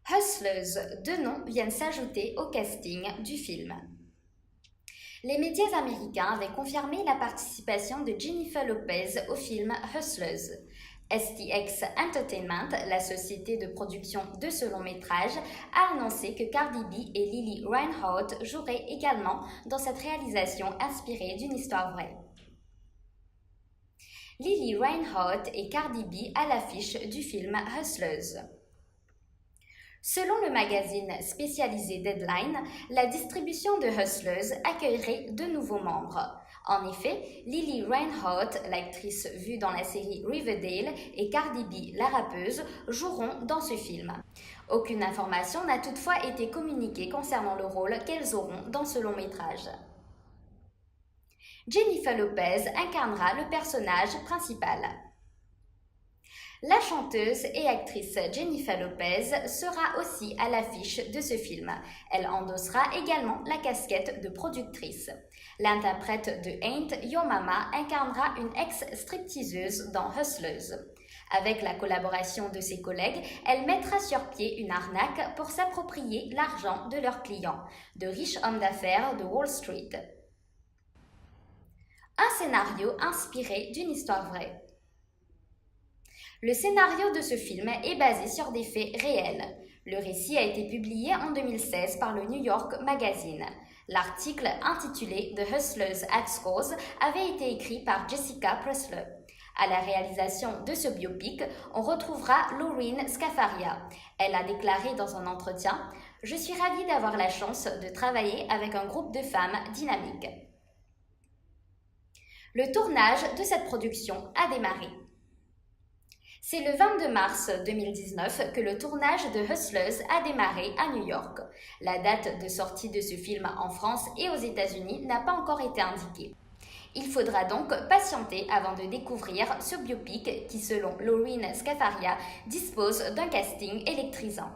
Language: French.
Hustlers, deux noms viennent s'ajouter au casting du film. Les médias américains avaient confirmé la participation de Jennifer Lopez au film Hustlers. STX Entertainment, la société de production de ce long métrage, a annoncé que Cardi B et Lily Reinhardt joueraient également dans cette réalisation inspirée d'une histoire vraie. Lily Reinhardt et Cardi B à l'affiche du film Hustlers. Selon le magazine spécialisé Deadline, la distribution de Hustlers accueillerait de nouveaux membres. En effet, Lily Reinhardt, l'actrice vue dans la série Riverdale, et Cardi B, la rappeuse, joueront dans ce film. Aucune information n'a toutefois été communiquée concernant le rôle qu'elles auront dans ce long métrage. Jennifer Lopez incarnera le personnage principal. La chanteuse et actrice Jennifer Lopez sera aussi à l'affiche de ce film. Elle endossera également la casquette de productrice. L'interprète de Ain't Your Mama incarnera une ex-stripteaseuse dans Hustlers. Avec la collaboration de ses collègues, elle mettra sur pied une arnaque pour s'approprier l'argent de leurs clients, de riches hommes d'affaires de Wall Street. Un scénario inspiré d'une histoire vraie. Le scénario de ce film est basé sur des faits réels. Le récit a été publié en 2016 par le New York Magazine. L'article intitulé The Hustlers at Scores avait été écrit par Jessica Pressler. À la réalisation de ce biopic, on retrouvera Lorene Scafaria. Elle a déclaré dans un entretien « Je suis ravie d'avoir la chance de travailler avec un groupe de femmes dynamiques ». Le tournage de cette production a démarré. C'est le 22 mars 2019 que le tournage de Hustlers a démarré à New York. La date de sortie de ce film en France et aux États-Unis n'a pas encore été indiquée. Il faudra donc patienter avant de découvrir ce biopic qui, selon Lorene Scafaria, dispose d'un casting électrisant.